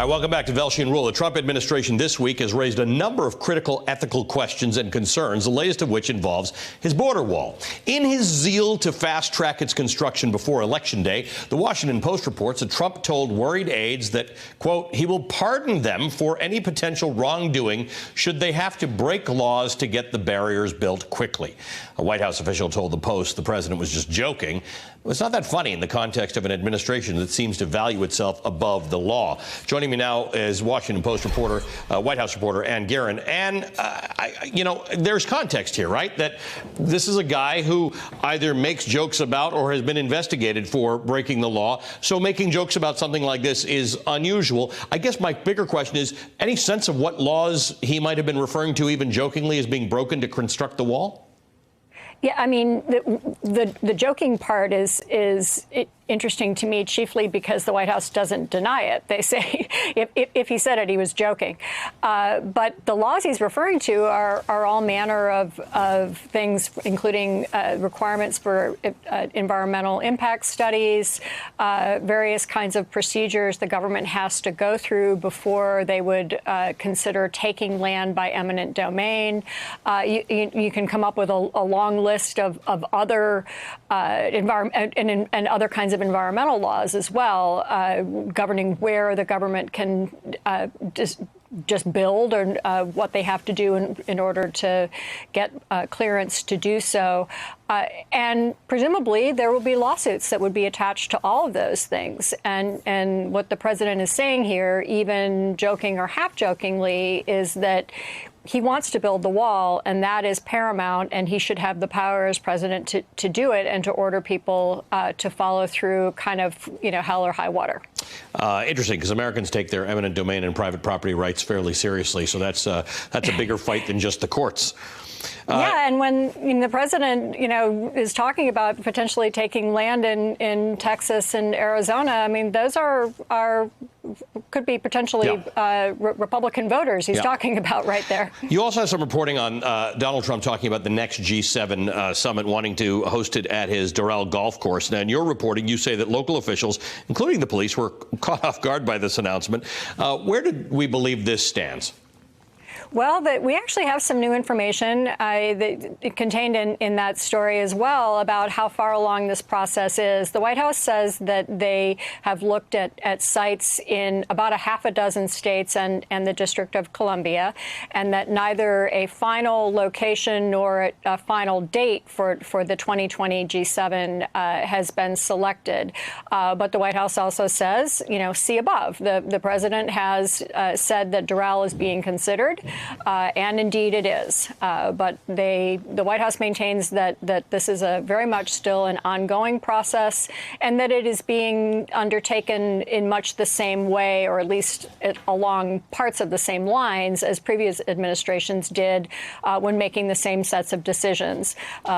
Welcome back to Velshi and Rule. The Trump administration this week has raised a number of critical ethical questions and concerns, the latest of which involves his border wall. In his zeal to fast-track its construction before Election Day, the Washington Post reports that Trump told worried aides that, quote, he will pardon them for any potential wrongdoing should they have to break laws to get the barriers built quickly. A White House official told the Post the president was just joking. It's not that funny in the context of an administration that seems to value itself above the law. Joining me now is Washington Post reporter, White House reporter Ann Guerin. And, there's context here, right? That this is a guy who either makes jokes about or has been investigated for breaking the law. So making jokes about something like this is unusual. I guess my bigger question is, any sense of what laws he might have been referring to even jokingly as being broken to construct the wall? Yeah, I mean, the joking part is interesting to me, chiefly because the White House doesn't deny it. They say if he said it, he was joking. But the laws he's referring to are all manner of things, including requirements for environmental impact studies, various kinds of procedures the government has to go through before they would consider taking land by eminent domain. You can come up with a long list of other environment and other kinds of environmental laws as well, governing where the government can just build or what they have to do in order to get clearance to do so. And presumably there will be lawsuits that would be attached to all of those things. And what the president is saying here, even joking or half jokingly, is that he wants to build the wall, and that is paramount, and he should have the power as president to do it and to order people to follow through, kind of, hell or high water. Interesting, because Americans take their eminent domain and private property rights fairly seriously, so that's a bigger fight than just the courts. Yeah, and when the president, is talking about potentially taking land in Texas and Arizona, I mean, those could be potentially Republican voters he's talking about right there. You also have some reporting on Donald Trump talking about the next G7 summit, wanting to host it at his Doral golf course. Now, in your reporting, you say that local officials, including the police, were caught off guard by this announcement. Where did we believe this stands? Well, we actually have some new information contained in that story as well about how far along this process is. The White House says that they have looked at sites in about a half a dozen states and the District of Columbia, and that neither a final location nor a final date for the 2020 G7 has been selected. But the White House also says, see above. The president has said that Doral is being considered. And indeed it is. But the White House maintains that this is a very much still an ongoing process, and that it is being undertaken in much the same way, or at least along parts of the same lines as previous administrations did when making the same sets of decisions.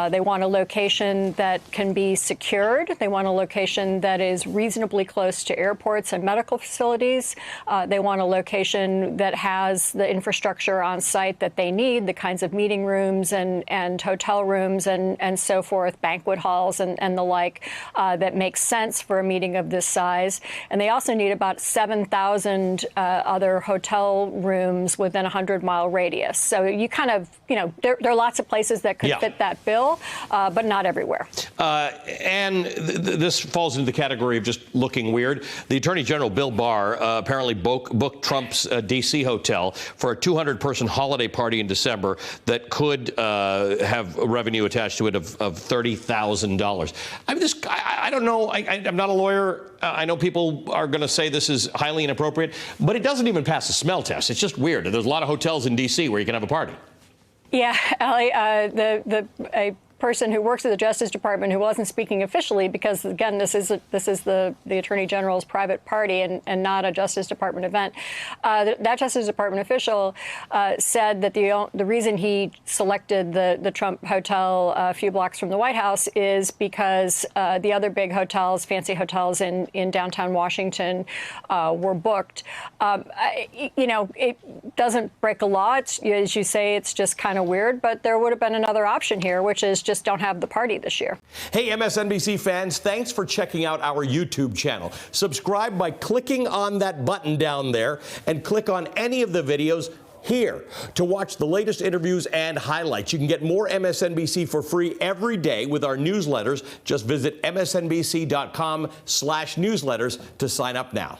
They want a location that can be secured. They want a location that is reasonably close to airports and medical facilities. They want a location that has the infrastructure on site that they need, the kinds of meeting rooms and hotel rooms and so forth, banquet halls and the like, that makes sense for a meeting of this size. And they also need about 7,000 other hotel rooms within a 100-mile radius. So you kind of, there are lots of places that could fit that bill, but not everywhere. And this falls into the category of just looking weird. The Attorney General, Bill Barr, apparently booked Trump's D.C. hotel for a 200-person holiday party in December that could have revenue attached to it of $30,000. I don't know. I'm not a lawyer. I know people are going to say this is highly inappropriate, but it doesn't even pass the smell test. It's just weird. There's a lot of hotels in D.C. where you can have a party. Yeah, Allie, a person who works at the Justice Department who wasn't speaking officially, because again, this is the Attorney General's private party and not a Justice Department event. That Justice Department official said that the reason he selected the Trump hotel a few blocks from the White House is because the other big hotels, fancy hotels in downtown Washington, were booked. It doesn't break a law. As you say, it's just kind of weird, but there would have been another option here, which is just don't have the party this year. Hey, MSNBC fans, thanks for checking out our YouTube channel. Subscribe by clicking on that button down there and click on any of the videos here to watch the latest interviews and highlights. You can get more MSNBC for free every day with our newsletters. Just visit msnbc.com/newsletters to sign up now.